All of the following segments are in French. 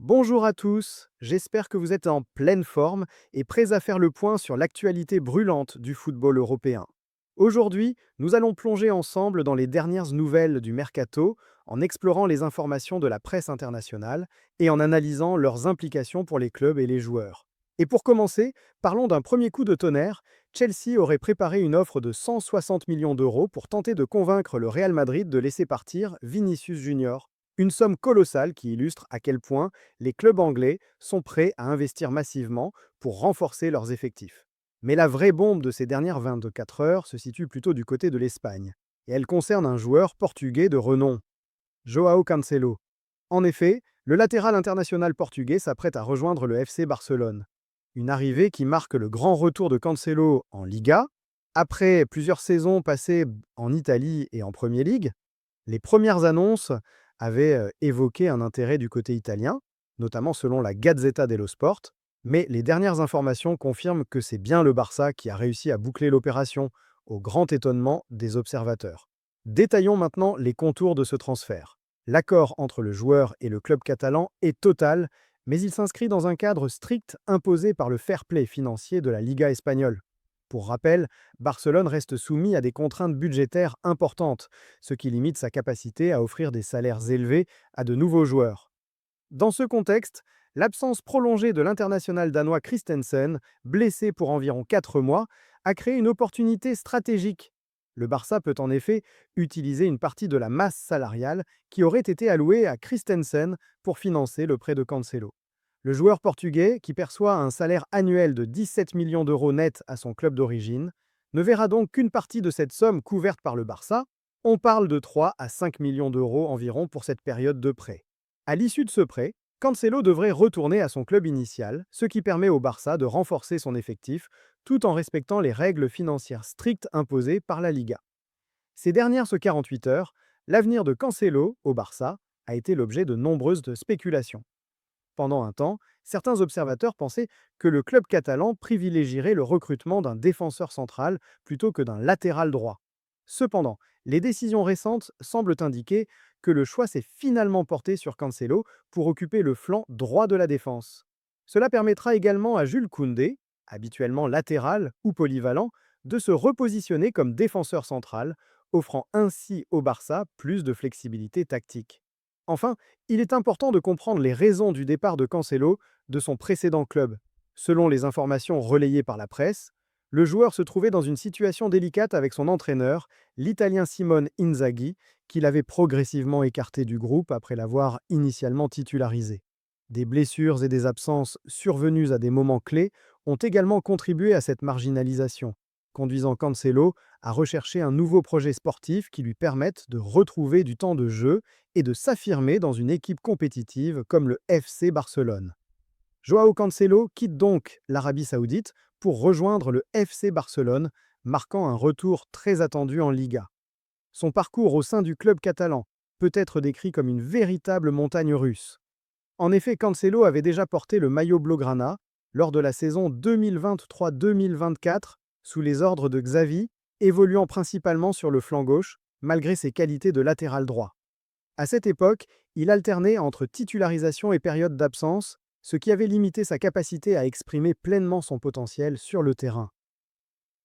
Bonjour à tous, j'espère que vous êtes en pleine forme et prêts à faire le point sur l'actualité brûlante du football européen. Aujourd'hui, nous allons plonger ensemble dans les dernières nouvelles du mercato en explorant les informations de la presse internationale et en analysant leurs implications pour les clubs et les joueurs. Et pour commencer, parlons d'un premier coup de tonnerre. Chelsea aurait préparé une offre de 160 millions d'euros pour tenter de convaincre le Real Madrid de laisser partir Vinicius Junior. Une somme colossale qui illustre à quel point les clubs anglais sont prêts à investir massivement pour renforcer leurs effectifs. Mais la vraie bombe de ces dernières 24 heures se situe plutôt du côté de l'Espagne, et elle concerne un joueur portugais de renom, Joao Cancelo. En effet, le latéral international portugais s'apprête à rejoindre le FC Barcelone. Une arrivée qui marque le grand retour de Cancelo en Liga. Après plusieurs saisons passées en Italie et en Premier League, les premières annonces avaient évoqué un intérêt du côté italien, notamment selon la Gazzetta dello Sport, mais les dernières informations confirment que c'est bien le Barça qui a réussi à boucler l'opération, au grand étonnement des observateurs. Détaillons maintenant les contours de ce transfert. L'accord entre le joueur et le club catalan est total, mais il s'inscrit dans un cadre strict imposé par le fair play financier de la Liga espagnole. Pour rappel, Barcelone reste soumis à des contraintes budgétaires importantes, ce qui limite sa capacité à offrir des salaires élevés à de nouveaux joueurs. Dans ce contexte, l'absence prolongée de l'international danois Christensen, blessé pour environ 4 mois, a créé une opportunité stratégique. Le Barça peut en effet utiliser une partie de la masse salariale qui aurait été allouée à Christensen pour financer le prêt de Cancelo. Le joueur portugais, qui perçoit un salaire annuel de 17 millions d'euros net à son club d'origine, ne verra donc qu'une partie de cette somme couverte par le Barça. On parle de 3 à 5 millions d'euros environ pour cette période de prêt. À l'issue de ce prêt, Cancelo devrait retourner à son club initial, ce qui permet au Barça de renforcer son effectif tout en respectant les règles financières strictes imposées par la Liga. Ces dernières 48 heures, l'avenir de Cancelo au Barça a été l'objet de nombreuses spéculations. Pendant un temps, certains observateurs pensaient que le club catalan privilégierait le recrutement d'un défenseur central plutôt que d'un latéral droit. Cependant, les décisions récentes semblent indiquer que le choix s'est finalement porté sur Cancelo pour occuper le flanc droit de la défense. Cela permettra également à Jules Koundé, habituellement latéral ou polyvalent, de se repositionner comme défenseur central, offrant ainsi au Barça plus de flexibilité tactique. Enfin, il est important de comprendre les raisons du départ de Cancelo de son précédent club. Selon les informations relayées par la presse, le joueur se trouvait dans une situation délicate avec son entraîneur, l'Italien Simone Inzaghi, qui l'avait progressivement écarté du groupe après l'avoir initialement titularisé. Des blessures et des absences survenues à des moments clés ont également contribué à cette marginalisation, conduisant Cancelo à rechercher un nouveau projet sportif qui lui permette de retrouver du temps de jeu et de s'affirmer dans une équipe compétitive comme le FC Barcelone. Joao Cancelo quitte donc l'Arabie Saoudite pour rejoindre le FC Barcelone, marquant un retour très attendu en Liga. Son parcours au sein du club catalan peut être décrit comme une véritable montagne russe. En effet, Cancelo avait déjà porté le maillot blaugrana lors de la saison 2023-2024 sous les ordres de Xavi, évoluant principalement sur le flanc gauche, malgré ses qualités de latéral droit. À cette époque, il alternait entre titularisation et période d'absence, ce qui avait limité sa capacité à exprimer pleinement son potentiel sur le terrain.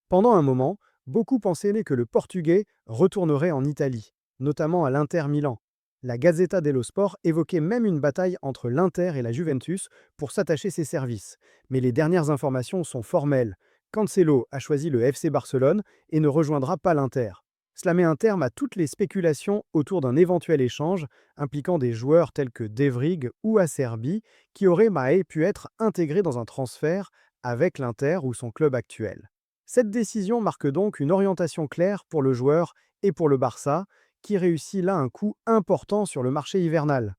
Pendant un moment, beaucoup pensaient que le Portugais retournerait en Italie, notamment à l'Inter Milan. La Gazzetta dello Sport évoquait même une bataille entre l'Inter et la Juventus pour s'attacher ses services. Mais les dernières informations sont formelles. Cancelo a choisi le FC Barcelone et ne rejoindra pas l'Inter. Cela met un terme à toutes les spéculations autour d'un éventuel échange impliquant des joueurs tels que De Vrij ou Acerbi qui auraient pu être intégrés dans un transfert avec l'Inter ou son club actuel. Cette décision marque donc une orientation claire pour le joueur et pour le Barça, qui réussit là un coup important sur le marché hivernal.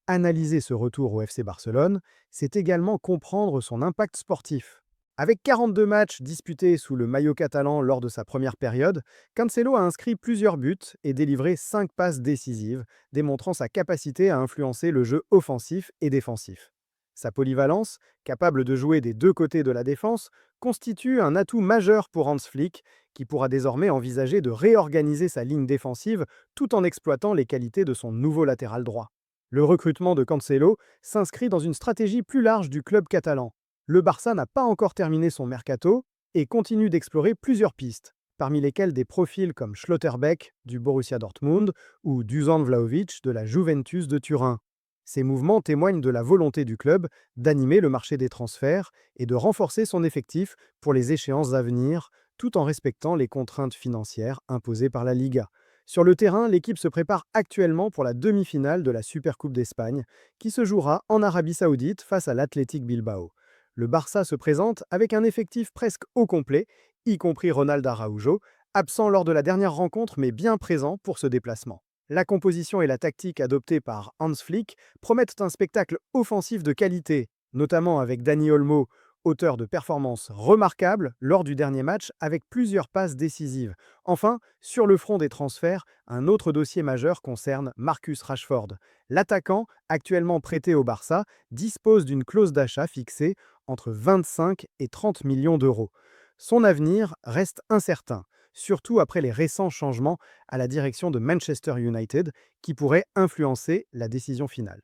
Analyser ce retour au FC Barcelone, c'est également comprendre son impact sportif. Avec 42 matchs disputés sous le maillot catalan lors de sa première période, Cancelo a inscrit plusieurs buts et délivré 5 passes décisives, démontrant sa capacité à influencer le jeu offensif et défensif. Sa polyvalence, capable de jouer des deux côtés de la défense, constitue un atout majeur pour Hans Flick, qui pourra désormais envisager de réorganiser sa ligne défensive tout en exploitant les qualités de son nouveau latéral droit. Le recrutement de Cancelo s'inscrit dans une stratégie plus large du club catalan. Le Barça n'a pas encore terminé son mercato et continue d'explorer plusieurs pistes, parmi lesquelles des profils comme Schlotterbeck du Borussia Dortmund ou Dusan Vlahovic de la Juventus de Turin. Ces mouvements témoignent de la volonté du club d'animer le marché des transferts et de renforcer son effectif pour les échéances à venir, tout en respectant les contraintes financières imposées par la Liga. Sur le terrain, l'équipe se prépare actuellement pour la demi-finale de la Supercoupe d'Espagne, qui se jouera en Arabie Saoudite face à l'Athletic Bilbao. Le Barça se présente avec un effectif presque au complet, y compris Ronald Araujo, absent lors de la dernière rencontre mais bien présent pour ce déplacement. La composition et la tactique adoptées par Hans Flick promettent un spectacle offensif de qualité, notamment avec Dani Olmo, auteur de performances remarquables lors du dernier match avec plusieurs passes décisives. Enfin, sur le front des transferts, un autre dossier majeur concerne Marcus Rashford. L'attaquant, actuellement prêté au Barça, dispose d'une clause d'achat fixée entre 25 et 30 millions d'euros. Son avenir reste incertain, surtout après les récents changements à la direction de Manchester United qui pourraient influencer la décision finale.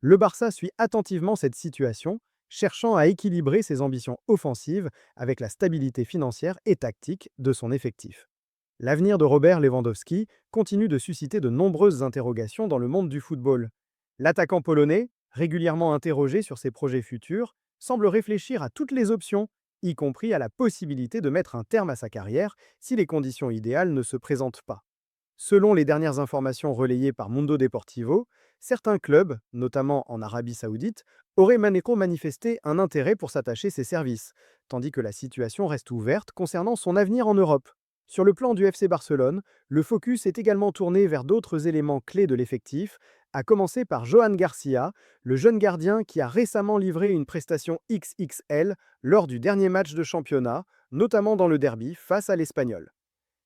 Le Barça suit attentivement cette situation, cherchant à équilibrer ses ambitions offensives avec la stabilité financière et tactique de son effectif. L'avenir de Robert Lewandowski continue de susciter de nombreuses interrogations dans le monde du football. L'attaquant polonais, régulièrement interrogé sur ses projets futurs, semble réfléchir à toutes les options, y compris à la possibilité de mettre un terme à sa carrière si les conditions idéales ne se présentent pas. Selon les dernières informations relayées par Mundo Deportivo, certains clubs, notamment en Arabie Saoudite, auraient manifesté un intérêt pour s'attacher ses services, tandis que la situation reste ouverte concernant son avenir en Europe. Sur le plan du FC Barcelone, le focus est également tourné vers d'autres éléments clés de l'effectif, à commencer par Johan Garcia, le jeune gardien qui a récemment livré une prestation XXL lors du dernier match de championnat, notamment dans le derby face à l'Espagnol.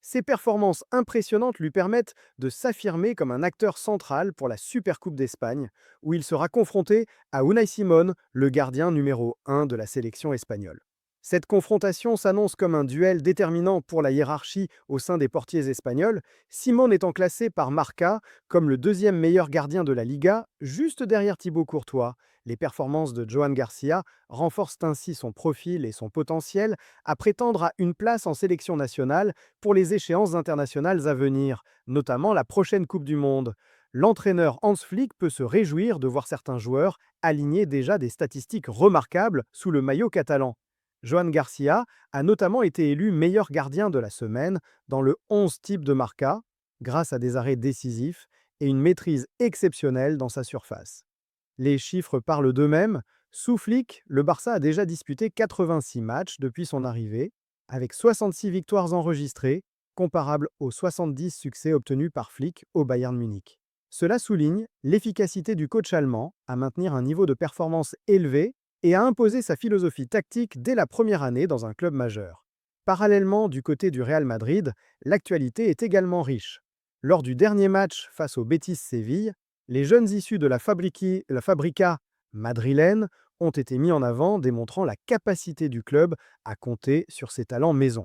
Ses performances impressionnantes lui permettent de s'affirmer comme un acteur central pour la Supercoupe d'Espagne, où il sera confronté à Unai Simón, le gardien numéro 1 de la sélection espagnole. Cette confrontation s'annonce comme un duel déterminant pour la hiérarchie au sein des portiers espagnols, Simón étant classé par Marca comme le deuxième meilleur gardien de la Liga, juste derrière Thibaut Courtois. Les performances de Johan Garcia renforcent ainsi son profil et son potentiel à prétendre à une place en sélection nationale pour les échéances internationales à venir, notamment la prochaine Coupe du Monde. L'entraîneur Hans Flick peut se réjouir de voir certains joueurs aligner déjà des statistiques remarquables sous le maillot catalan. Johan Garcia a notamment été élu meilleur gardien de la semaine dans le 11 type de Marca, grâce à des arrêts décisifs et une maîtrise exceptionnelle dans sa surface. Les chiffres parlent d'eux-mêmes. Sous Flick, le Barça a déjà disputé 86 matchs depuis son arrivée, avec 66 victoires enregistrées, comparables aux 70 succès obtenus par Flick au Bayern Munich. Cela souligne l'efficacité du coach allemand à maintenir un niveau de performance élevé et à imposer sa philosophie tactique dès la première année dans un club majeur. Parallèlement, du côté du Real Madrid, l'actualité est également riche. Lors du dernier match face au Betis Séville, les jeunes issus de la Fabrica madrilène ont été mis en avant, démontrant la capacité du club à compter sur ses talents maison.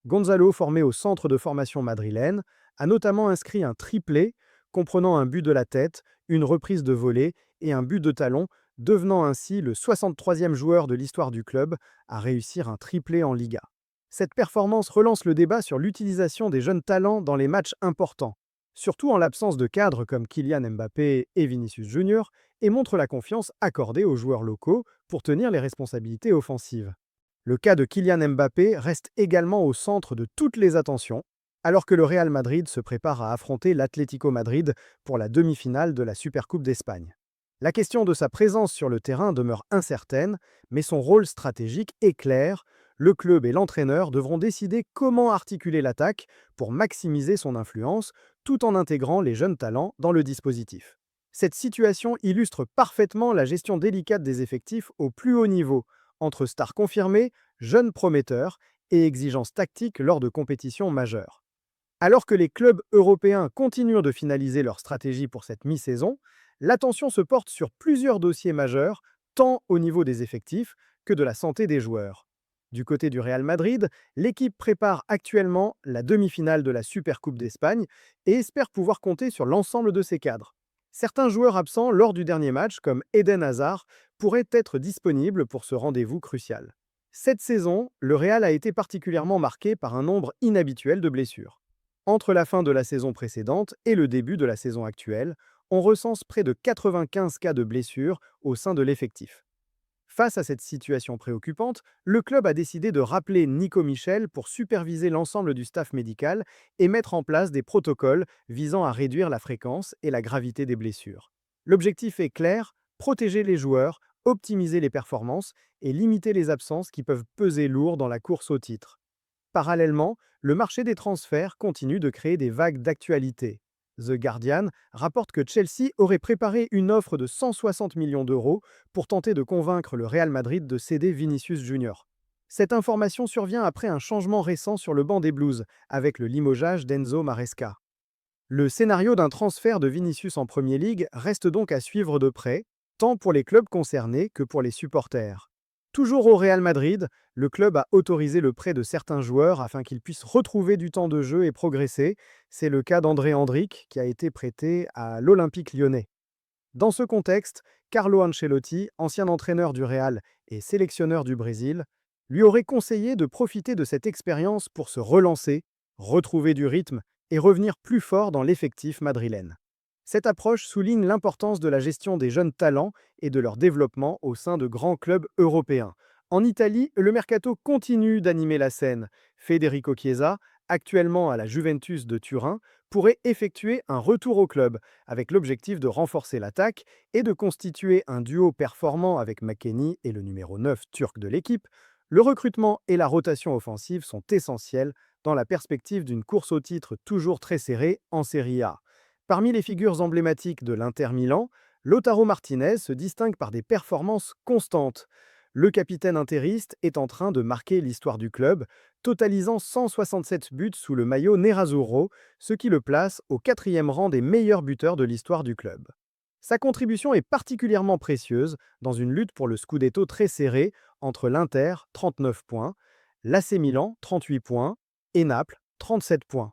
Gonzalo, formé au centre de formation madrilène, a notamment inscrit un triplé comprenant un but de la tête, une reprise de volée et un but de talon, devenant ainsi le 63e joueur de l'histoire du club à réussir un triplé en Liga. Cette performance relance le débat sur l'utilisation des jeunes talents dans les matchs importants, surtout en l'absence de cadres comme Kylian Mbappé et Vinicius Junior, et montre la confiance accordée aux joueurs locaux pour tenir les responsabilités offensives. Le cas de Kylian Mbappé reste également au centre de toutes les attentions, alors que le Real Madrid se prépare à affronter l'Atlético Madrid pour la demi-finale de la Supercoupe d'Espagne. La question de sa présence sur le terrain demeure incertaine, mais son rôle stratégique est clair. Le club et l'entraîneur devront décider comment articuler l'attaque pour maximiser son influence, tout en intégrant les jeunes talents dans le dispositif. Cette situation illustre parfaitement la gestion délicate des effectifs au plus haut niveau, entre stars confirmées, jeunes prometteurs et exigences tactiques lors de compétitions majeures. Alors que les clubs européens continuent de finaliser leur stratégie pour cette mi-saison, l'attention se porte sur plusieurs dossiers majeurs, tant au niveau des effectifs que de la santé des joueurs. Du côté du Real Madrid, l'équipe prépare actuellement la demi-finale de la Supercoupe d'Espagne et espère pouvoir compter sur l'ensemble de ses cadres. Certains joueurs absents lors du dernier match, comme Eden Hazard, pourraient être disponibles pour ce rendez-vous crucial. Cette saison, le Real a été particulièrement marqué par un nombre inhabituel de blessures. Entre la fin de la saison précédente et le début de la saison actuelle, on recense près de 95 cas de blessures au sein de l'effectif. Face à cette situation préoccupante, le club a décidé de rappeler Nico Michel pour superviser l'ensemble du staff médical et mettre en place des protocoles visant à réduire la fréquence et la gravité des blessures. L'objectif est clair, protéger les joueurs, optimiser les performances et limiter les absences qui peuvent peser lourd dans la course au titre. Parallèlement, le marché des transferts continue de créer des vagues d'actualité. The Guardian rapporte que Chelsea aurait préparé une offre de 160 millions d'euros pour tenter de convaincre le Real Madrid de céder Vinicius Junior. Cette information survient après un changement récent sur le banc des Blues, avec le limogeage d'Enzo Maresca. Le scénario d'un transfert de Vinicius en Premier League reste donc à suivre de près, tant pour les clubs concernés que pour les supporters. Toujours au Real Madrid, le club a autorisé le prêt de certains joueurs afin qu'ils puissent retrouver du temps de jeu et progresser. C'est le cas d'André Hendrick qui a été prêté à l'Olympique lyonnais. Dans ce contexte, Carlo Ancelotti, ancien entraîneur du Real et sélectionneur du Brésil, lui aurait conseillé de profiter de cette expérience pour se relancer, retrouver du rythme et revenir plus fort dans l'effectif madrilène. Cette approche souligne l'importance de la gestion des jeunes talents et de leur développement au sein de grands clubs européens. En Italie, le mercato continue d'animer la scène. Federico Chiesa, actuellement à la Juventus de Turin, pourrait effectuer un retour au club, avec l'objectif de renforcer l'attaque et de constituer un duo performant avec McKennie et le numéro 9 turc de l'équipe. Le recrutement et la rotation offensive sont essentiels dans la perspective d'une course au titre toujours très serrée en Serie A. Parmi les figures emblématiques de l'Inter Milan, Lautaro Martinez se distingue par des performances constantes. Le capitaine interiste est en train de marquer l'histoire du club, totalisant 167 buts sous le maillot Nerazzurro, ce qui le place au quatrième rang des meilleurs buteurs de l'histoire du club. Sa contribution est particulièrement précieuse dans une lutte pour le Scudetto très serrée entre l'Inter, 39 points, l'AC Milan, 38 points, et Naples, 37 points.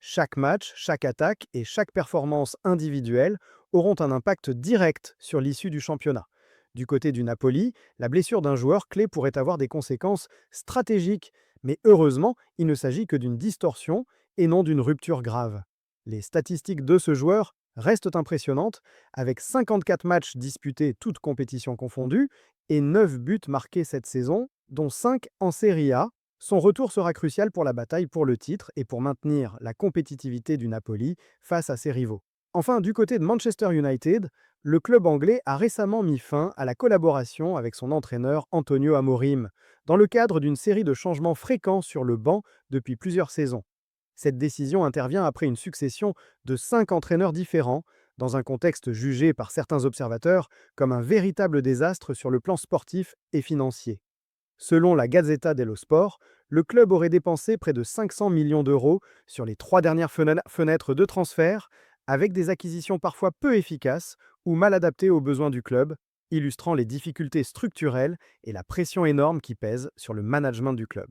Chaque match, chaque attaque et chaque performance individuelle auront un impact direct sur l'issue du championnat. Du côté du Napoli, la blessure d'un joueur clé pourrait avoir des conséquences stratégiques, mais heureusement, il ne s'agit que d'une distorsion et non d'une rupture grave. Les statistiques de ce joueur restent impressionnantes, avec 54 matchs disputés toutes compétitions confondues et 9 buts marqués cette saison, dont 5 en Serie A. Son retour sera crucial pour la bataille pour le titre et pour maintenir la compétitivité du Napoli face à ses rivaux. Enfin, du côté de Manchester United, le club anglais a récemment mis fin à la collaboration avec son entraîneur Antonio Amorim, dans le cadre d'une série de changements fréquents sur le banc depuis plusieurs saisons. Cette décision intervient après une succession de 5 entraîneurs différents, dans un contexte jugé par certains observateurs comme un véritable désastre sur le plan sportif et financier. Selon la Gazzetta dello Sport, le club aurait dépensé près de 500 millions d'euros sur les 3 dernières fenêtres de transfert, avec des acquisitions parfois peu efficaces ou mal adaptées aux besoins du club, illustrant les difficultés structurelles et la pression énorme qui pèse sur le management du club.